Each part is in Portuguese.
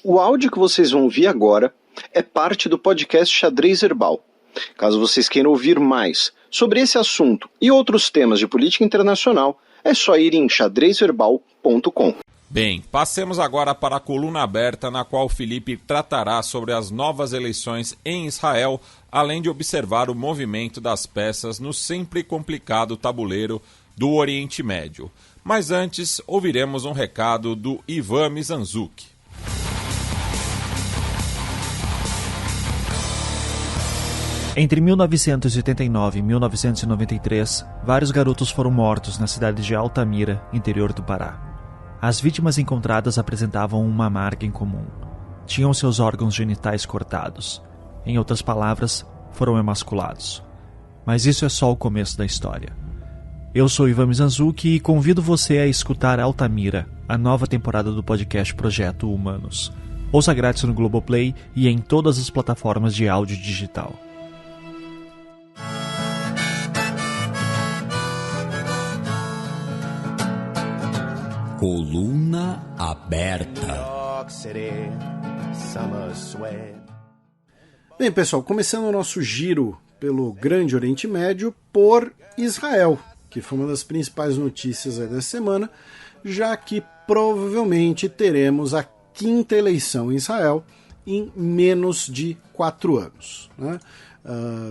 O áudio que vocês vão ouvir agora é parte do podcast Xadrez Herbal. Caso vocês queiram ouvir mais sobre esse assunto e outros temas de política internacional, é só ir em xadrezherbal.com. Bem, passemos agora para a coluna aberta, na qual Felipe tratará sobre as novas eleições em Israel, além de observar o movimento das peças no sempre complicado tabuleiro do Oriente Médio. Mas antes, ouviremos um recado do Ivan Mizanzuki. Entre 1989 e 1993, vários garotos foram mortos na cidade de Altamira, interior do Pará. As vítimas encontradas apresentavam uma marca em comum. Tinham seus órgãos genitais cortados. Em outras palavras, foram emasculados. Mas isso é só o começo da história. Eu sou Ivan Mizanzuki e convido você a escutar Altamira, a nova temporada do podcast Projeto Humanos. Ouça grátis no Globoplay e em todas as plataformas de áudio digital. Coluna aberta. Bem, pessoal, começando o nosso giro pelo Grande Oriente Médio por Israel, que foi uma das principais notícias dessa semana, já que provavelmente teremos a quinta eleição em Israel em menos de 4 anos. Né?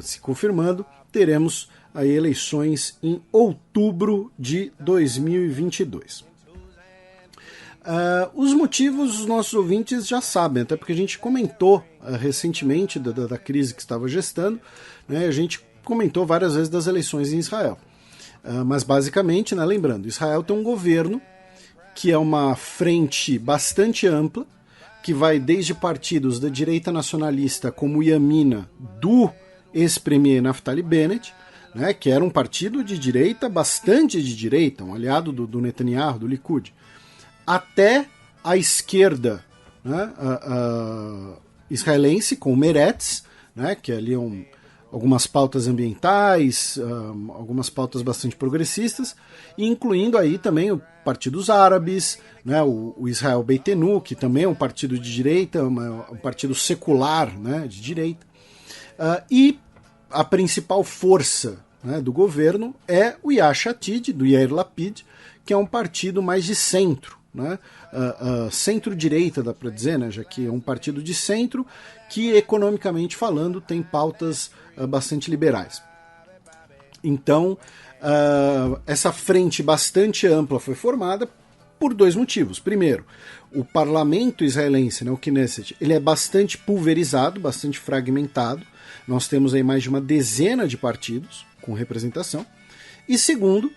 Se confirmando, teremos aí eleições em outubro de 2022. Os motivos os nossos ouvintes já sabem, até porque a gente comentou recentemente da crise que estava gestando, né, a gente comentou várias vezes das eleições em Israel. Mas basicamente, né, lembrando, Israel tem um governo que é uma frente bastante ampla, que vai desde partidos da direita nacionalista como o Yamina, do ex-premier Naftali Bennett, né, que era um partido de direita, bastante de direita, um aliado do Netanyahu, do Likud, até a esquerda, né, israelense, com o Meretz, né, que ali algumas pautas ambientais, algumas pautas bastante progressistas, incluindo aí também o partidos árabes, né, o Israel Beitenu, que também é um partido de direita, um partido secular, né, de direita, e a principal força, né, do governo é o Yesh Atid, do Yair Lapid, que é um partido mais de centro, né? Centro-direita, dá para dizer, né? Já que é um partido de centro que, economicamente falando, tem pautas bastante liberais. Então, essa frente bastante ampla foi formada por 2 motivos. Primeiro, o parlamento israelense, né, o Knesset, ele é bastante pulverizado, bastante fragmentado. Nós temos aí mais de uma dezena de partidos com representação. E segundo,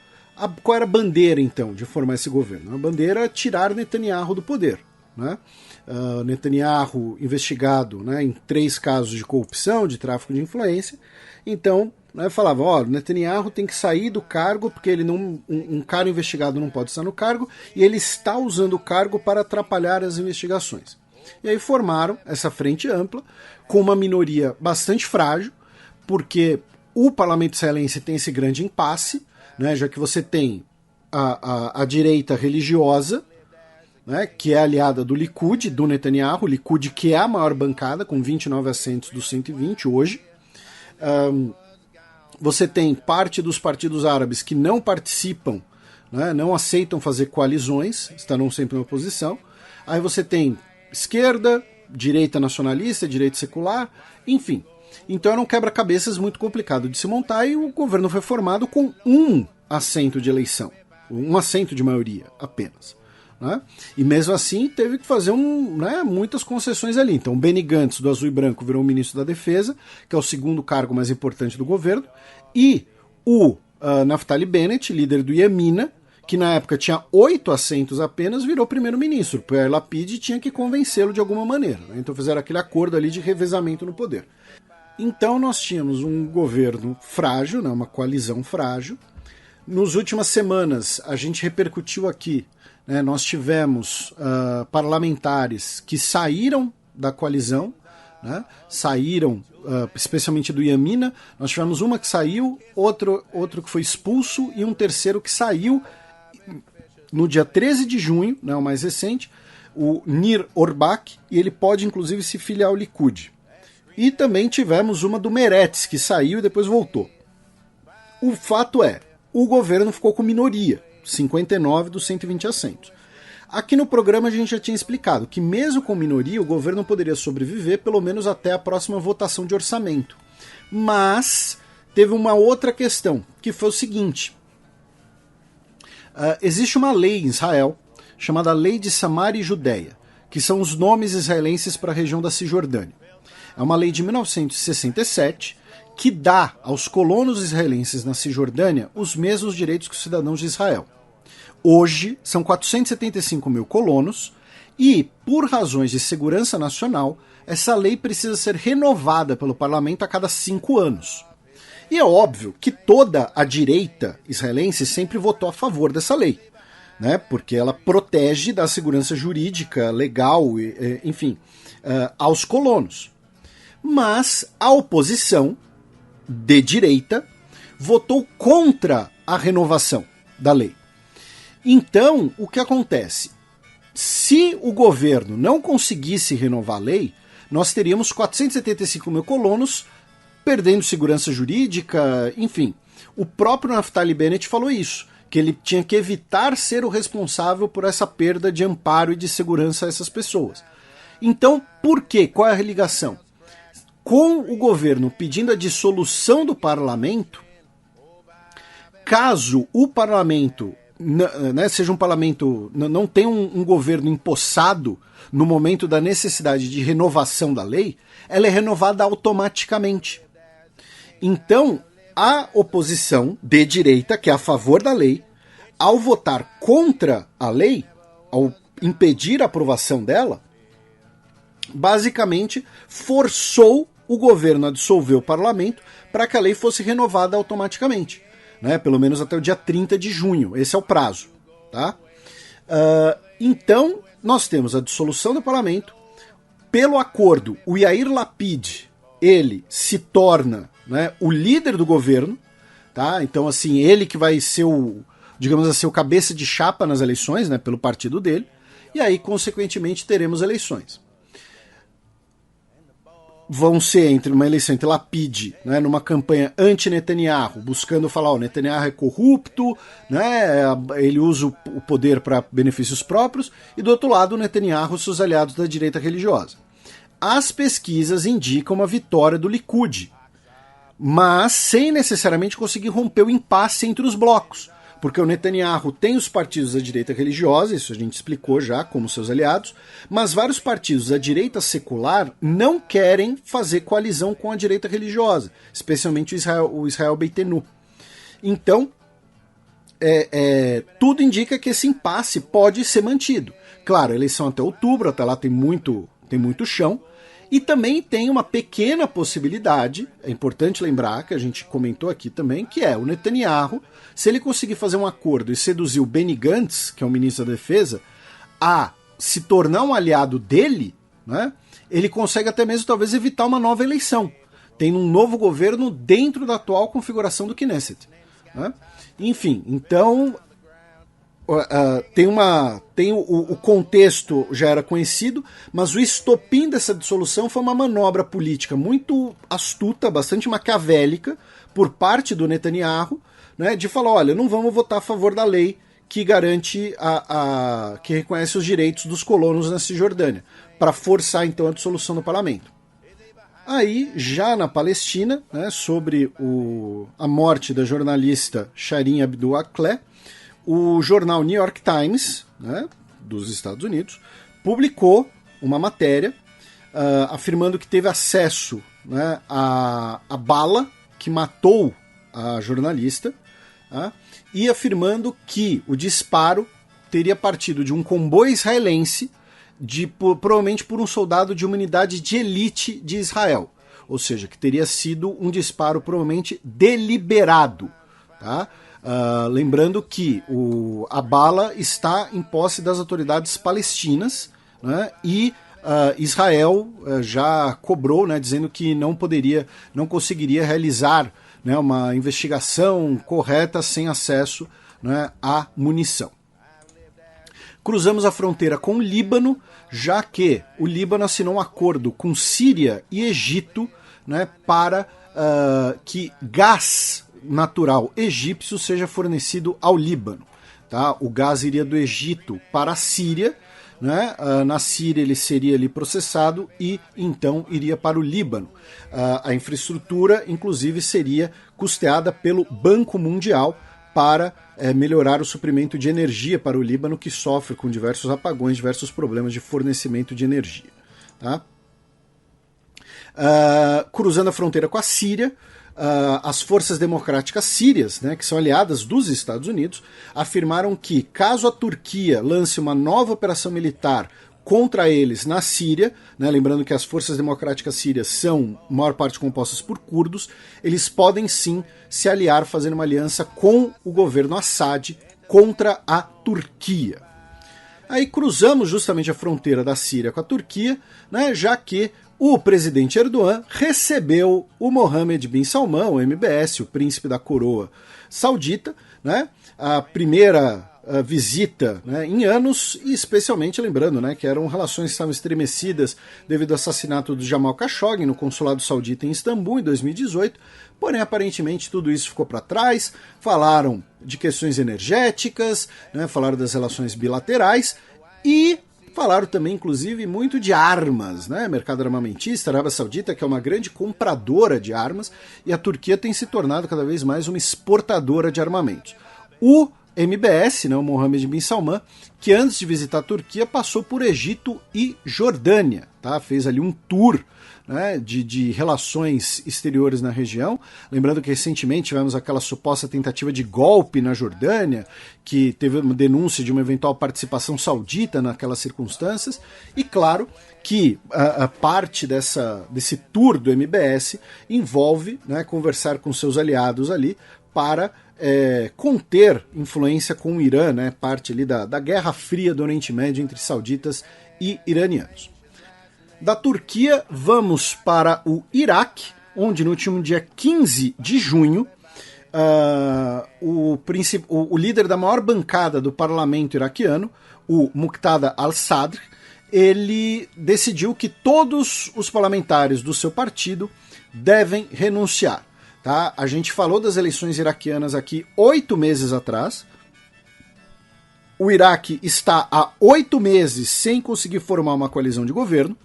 qual era a bandeira, então, de formar esse governo? A bandeira era tirar Netanyahu do poder. Né? Netanyahu investigado, né, em 3 casos de corrupção, de tráfico de influência. Então, né, falava, Netanyahu tem que sair do cargo, porque ele um cara investigado não pode estar no cargo, e ele está usando o cargo para atrapalhar as investigações. E aí formaram essa frente ampla, com uma minoria bastante frágil, porque o parlamento israelense tem esse grande impasse, né, já que você tem a direita religiosa, né, que é aliada do Likud, do Netanyahu, Likud que é a maior bancada, com 29 assentos dos 120 hoje. Você tem parte dos partidos árabes que não participam, né, não aceitam fazer coalizões, estarão sempre na oposição. Aí você tem esquerda, direita nacionalista, direita secular, enfim. Então era um quebra-cabeças muito complicado de se montar e o governo foi formado com 1 assento de eleição, 1 assento de maioria apenas. Né? E mesmo assim teve que fazer muitas concessões ali. Então Benny Gantz, do Azul e Branco, virou ministro da Defesa, que é o segundo cargo mais importante do governo, e o Naftali Bennett, líder do Yamina, que na época tinha 8 assentos apenas, virou primeiro-ministro. O Yair Lapid tinha que convencê-lo de alguma maneira. Né? Então fizeram aquele acordo ali de revezamento no poder. Então nós tínhamos um governo frágil, né, uma coalizão frágil. Nas últimas semanas, a gente repercutiu aqui, né, nós tivemos parlamentares que saíram da coalizão, né, saíram especialmente do Yamina. Nós tivemos uma que saiu, outro que foi expulso e um terceiro que saiu no dia 13 de junho, né, o mais recente, o Nir Orbach, e ele pode inclusive se filiar ao Likud. E também tivemos uma do Meretz, que saiu e depois voltou. O fato é, o governo ficou com minoria, 59 dos 120 assentos. Aqui no programa a gente já tinha explicado que mesmo com minoria o governo poderia sobreviver pelo menos até a próxima votação de orçamento. Mas teve uma outra questão, que foi o seguinte. Existe uma lei em Israel chamada Lei de Samaria e Judeia, que são os nomes israelenses para a região da Cisjordânia. É uma lei de 1967 que dá aos colonos israelenses na Cisjordânia os mesmos direitos que os cidadãos de Israel. Hoje, são 475 mil colonos e, por razões de segurança nacional, essa lei precisa ser renovada pelo parlamento a cada 5 anos. E é óbvio que toda a direita israelense sempre votou a favor dessa lei, né? Porque ela protege da segurança jurídica, legal, enfim, aos colonos. Mas a oposição de direita votou contra a renovação da lei. Então, o que acontece? Se o governo não conseguisse renovar a lei, nós teríamos 475 mil colonos perdendo segurança jurídica, enfim. O próprio Naftali Bennett falou isso, que ele tinha que evitar ser o responsável por essa perda de amparo e de segurança a essas pessoas. Então, por quê? Qual é a ligação? Com o governo pedindo a dissolução do parlamento, caso o parlamento seja um parlamento, não tenha um governo empossado no momento da necessidade de renovação da lei, ela é renovada automaticamente. Então, a oposição de direita, que é a favor da lei, ao votar contra a lei, ao impedir a aprovação dela, basicamente forçou o governo a dissolver o parlamento para que a lei fosse renovada automaticamente, né? Pelo menos até o dia 30 de junho, esse é o prazo. Tá? Então, nós temos a dissolução do parlamento. Pelo acordo, o Yair Lapid, ele se torna, né, o líder do governo, tá? Então, assim, ele que vai ser o, digamos assim, o cabeça de chapa nas eleições, né, pelo partido dele, e aí, consequentemente, teremos eleições. Vão ser uma eleição entre Lapid, né, numa campanha anti-Netanyahu, buscando falar, o Netanyahu é corrupto, né, ele usa o poder para benefícios próprios, e do outro lado o Netanyahu, seus aliados da direita religiosa. As pesquisas indicam uma vitória do Likud, mas sem necessariamente conseguir romper o impasse entre os blocos, porque o Netanyahu tem os partidos da direita religiosa, isso a gente explicou já, como seus aliados, mas vários partidos da direita secular não querem fazer coalizão com a direita religiosa, especialmente o Israel Beitenu. Então, tudo indica que esse impasse pode ser mantido. Claro, a eleição até outubro, até lá tem muito chão, e também tem uma pequena possibilidade, é importante lembrar, que a gente comentou aqui também, que é o Netanyahu, se ele conseguir fazer um acordo e seduzir o Benny Gantz, que é o ministro da Defesa, a se tornar um aliado dele, né, ele consegue até mesmo talvez evitar uma nova eleição, tendo um novo governo dentro da atual configuração do Knesset. Né? Enfim, então o contexto já era conhecido, mas o estopim dessa dissolução foi uma manobra política muito astuta, bastante maquiavélica, por parte do Netanyahu, né, de falar, olha, não vamos votar a favor da lei que garante, que reconhece os direitos dos colonos na Cisjordânia, para forçar então a dissolução do parlamento. Aí, já na Palestina, né, sobre a morte da jornalista Shireen Abu Akleh, o jornal New York Times, né, dos Estados Unidos, publicou uma matéria afirmando que teve acesso, né, à bala que matou a jornalista, e afirmando que o disparo teria partido de um comboio israelense, provavelmente por um soldado de uma unidade de elite de Israel. Ou seja, que teria sido um disparo provavelmente deliberado. Tá? Lembrando que a bala está em posse das autoridades palestinas, né, e Israel já cobrou, né, dizendo que não conseguiria realizar, né, uma investigação correta sem acesso, né, à munição. Cruzamos a fronteira com o Líbano, já que o Líbano assinou um acordo com Síria e Egito, né, para que gás natural egípcio seja fornecido ao Líbano. Tá? O gás iria do Egito para a Síria, né? Na Síria ele seria ali processado e então iria para o Líbano. A infraestrutura, inclusive, seria custeada pelo Banco Mundial para melhorar o suprimento de energia para o Líbano, que sofre com diversos apagões, diversos problemas de fornecimento de energia. Tá? Cruzando a fronteira com a Síria, as forças democráticas sírias, né, que são aliadas dos Estados Unidos, afirmaram que, caso a Turquia lance uma nova operação militar contra eles na Síria, né, lembrando que as forças democráticas sírias são, maior parte, compostas por curdos, eles podem sim se aliar, fazendo uma aliança com o governo Assad contra a Turquia. Aí cruzamos justamente a fronteira da Síria com a Turquia, né, já que o presidente Erdogan recebeu o Mohammed bin Salman, o MBS, o príncipe da coroa saudita, né, a primeira visita, né, em anos, e especialmente lembrando, né, que eram relações que estavam estremecidas devido ao assassinato do Jamal Khashoggi no consulado saudita em Istambul em 2018, porém aparentemente tudo isso ficou para trás, falaram de questões energéticas, né, falaram das relações bilaterais e falaram também, inclusive, muito de armas, né? Mercado armamentista, a Arábia Saudita, que é uma grande compradora de armas, e a Turquia tem se tornado cada vez mais uma exportadora de armamentos. O MBS, né, o Mohammed bin Salman, que antes de visitar a Turquia passou por Egito e Jordânia, tá? Fez ali um tour, né, de relações exteriores na região. Lembrando que recentemente tivemos aquela suposta tentativa de golpe na Jordânia, que teve uma denúncia de uma eventual participação saudita naquelas circunstâncias, e claro que a parte desse tour do MBS envolve, né, conversar com seus aliados ali para conter influência com o Irã, né, parte ali da Guerra Fria do Oriente Médio entre sauditas e iranianos. Da Turquia, vamos para o Iraque, onde no último dia 15 de junho, o líder da maior bancada do parlamento iraquiano, o Muqtada al-Sadr, ele decidiu que todos os parlamentares do seu partido devem renunciar. Tá? A gente falou das eleições iraquianas aqui 8 meses atrás. O Iraque está há 8 meses sem conseguir formar uma coalizão de governo.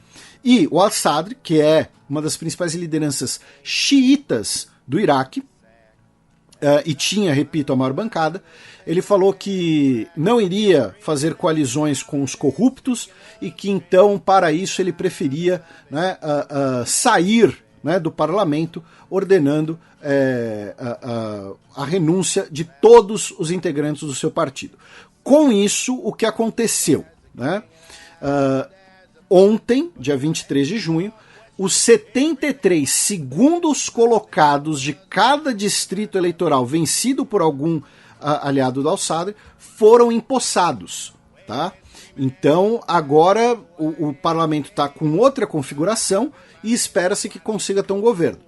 E o al-Sadr, que é uma das principais lideranças xiitas do Iraque, e tinha, repito, a maior bancada, ele falou que não iria fazer coalizões com os corruptos e que então, para isso, ele preferia, né, sair, né, do parlamento, ordenando a renúncia de todos os integrantes do seu partido. Com isso, o que aconteceu? Né? Ontem, dia 23 de junho, os 73 segundos colocados de cada distrito eleitoral vencido por algum aliado do al-Sadr foram empossados. Tá? Então, agora o parlamento está com outra configuração e espera-se que consiga ter um governo.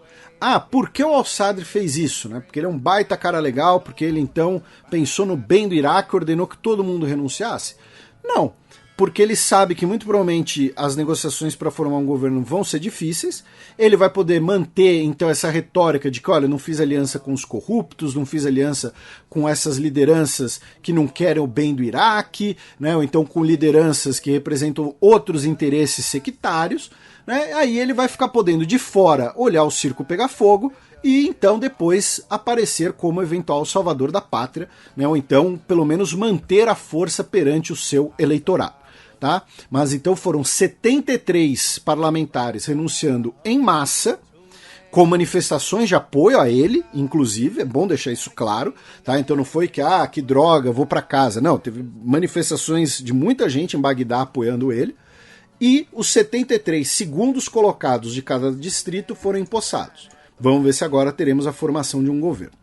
Por que o al-Sadr fez isso? Né? Porque ele é um baita cara legal, porque ele então pensou no bem do Iraque e ordenou que todo mundo renunciasse? Não, porque ele sabe que muito provavelmente as negociações para formar um governo vão ser difíceis, ele vai poder manter então essa retórica de que, olha, não fiz aliança com os corruptos, não fiz aliança com essas lideranças que não querem o bem do Iraque, né? Ou então com lideranças que representam outros interesses sectários, né? Aí ele vai ficar podendo de fora olhar o circo pegar fogo e então depois aparecer como eventual salvador da pátria, né? Ou então pelo menos manter a força perante o seu eleitorado. Tá? Mas então foram 73 parlamentares renunciando em massa, com manifestações de apoio a ele, inclusive, é bom deixar isso claro, tá? Então não foi que droga, vou para casa. Não, teve manifestações de muita gente em Bagdá apoiando ele, e os 73 segundos colocados de cada distrito foram empossados. Vamos ver se agora teremos a formação de um governo.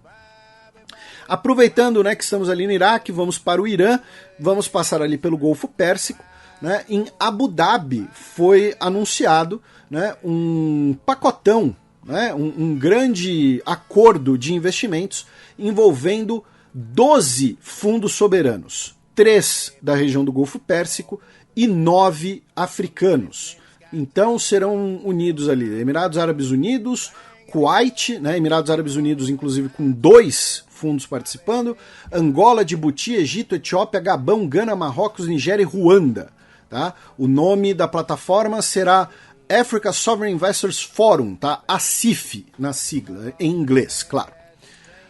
Aproveitando, né, que estamos ali no Iraque, vamos para o Irã, vamos passar ali pelo Golfo Pérsico. Né, em Abu Dhabi foi anunciado, né, um pacotão, né, um grande acordo de investimentos envolvendo 12 fundos soberanos. 3 da região do Golfo Pérsico e 9 africanos. Então serão unidos ali Emirados Árabes Unidos, Kuwait, né, Emirados Árabes Unidos inclusive com 2 fundos participando, Angola, Djibouti, Egito, Etiópia, Gabão, Gana, Marrocos, Nigéria e Ruanda. Tá? O nome da plataforma será Africa Sovereign Investors Forum, tá? ASIF na sigla, em inglês, claro.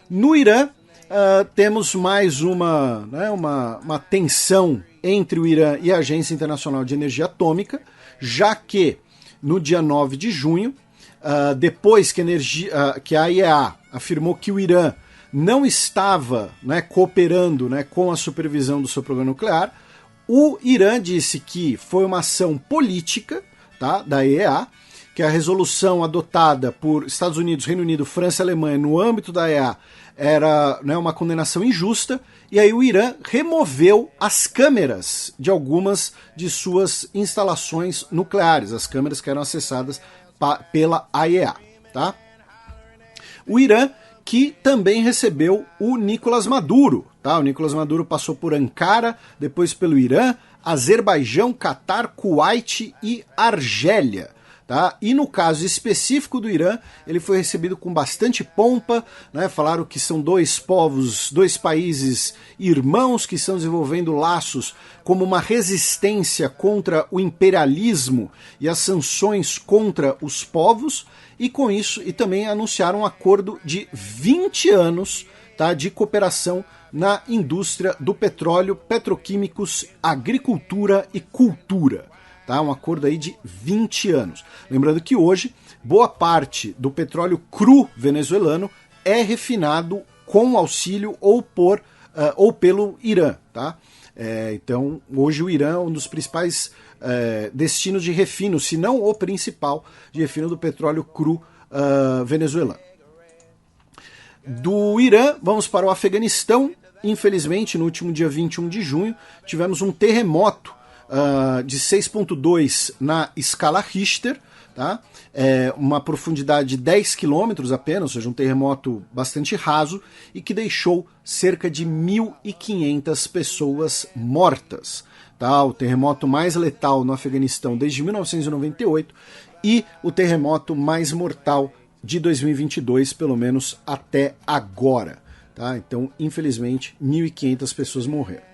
No Irã, temos mais uma tensão entre o Irã e a Agência Internacional de Energia Atômica, já que no dia 9 de junho, depois que a IEA afirmou que o Irã não estava, né, cooperando, né, com a supervisão do seu programa nuclear, o Irã disse que foi uma ação política, tá, da IEA, que a resolução adotada por Estados Unidos, Reino Unido, França e Alemanha no âmbito da IEA era, né, uma condenação injusta, e aí o Irã removeu as câmeras de algumas de suas instalações nucleares, as câmeras que eram acessadas pela IEA. Tá? O Irã que também recebeu o Nicolás Maduro. Tá? O Nicolás Maduro passou por Ankara, depois pelo Irã, Azerbaijão, Catar, Kuwait e Argélia. Tá? E no caso específico do Irã, ele foi recebido com bastante pompa, né? Falaram que são 2 povos, 2 países irmãos que estão desenvolvendo laços como uma resistência contra o imperialismo e as sanções contra os povos, e com isso, e também anunciaram um acordo de 20 anos, tá, de cooperação na indústria do petróleo, petroquímicos, agricultura e cultura. Tá? Um acordo aí de 20 anos. Lembrando que hoje, boa parte do petróleo cru venezuelano é refinado com auxílio ou pelo Irã. Tá? Então, hoje o Irã é um dos principais destinos de refino, se não o principal, de refino do petróleo cru venezuelano. Do Irã, vamos para o Afeganistão. Infelizmente, no último dia 21 de junho, tivemos um terremoto de 6.2 na escala Richter, tá? Uma profundidade de 10 quilômetros apenas, ou seja, um terremoto bastante raso, e que deixou cerca de 1.500 pessoas mortas. Tá? O terremoto mais letal no Afeganistão desde 1998 e o terremoto mais mortal de 2022, pelo menos até agora. Tá? Então, infelizmente, 1.500 pessoas morreram.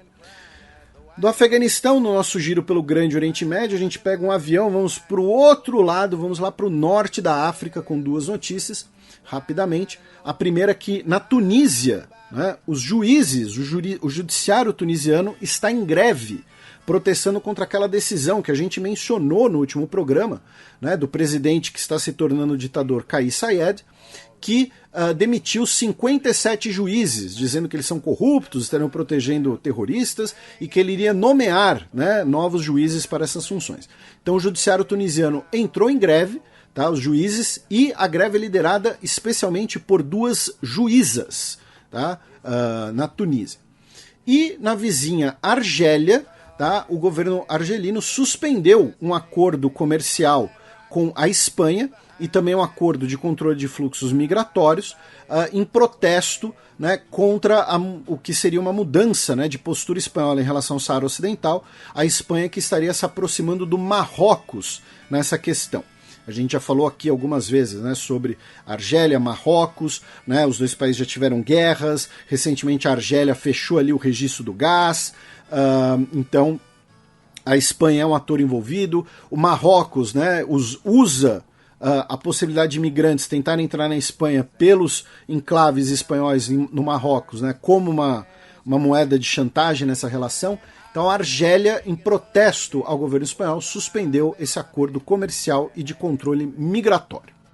Do Afeganistão, no nosso giro pelo Grande Oriente Médio, a gente pega um avião, vamos para o outro lado, vamos lá para o norte da África com 2 notícias, rapidamente. A primeira é que na Tunísia, né, os juízes, o judiciário tunisiano está em greve, protestando contra aquela decisão que a gente mencionou no último programa, né, do presidente que está se tornando ditador, Kais Saied, que demitiu 57 juízes, dizendo que eles são corruptos, estariam protegendo terroristas e que ele iria nomear, né, novos juízes para essas funções. Então o judiciário tunisiano entrou em greve, tá, os juízes, e a greve é liderada especialmente por 2 juízas, tá, na Tunísia. E na vizinha Argélia, tá, o governo argelino suspendeu um acordo comercial com a Espanha e também um acordo de controle de fluxos migratórios em protesto, né, contra o que seria uma mudança, né, de postura espanhola em relação ao Saara Ocidental, a Espanha que estaria se aproximando do Marrocos nessa questão. A gente já falou aqui algumas vezes, né, sobre Argélia, Marrocos, né, os 2 países já tiveram guerras, recentemente a Argélia fechou ali o registro do gás, então a Espanha é um ator envolvido, o Marrocos, né, usa a possibilidade de imigrantes tentarem entrar na Espanha pelos enclaves espanhóis no Marrocos, né, como uma moeda de chantagem nessa relação. Então a Argélia, em protesto ao governo espanhol, suspendeu esse acordo comercial e de controle migratório.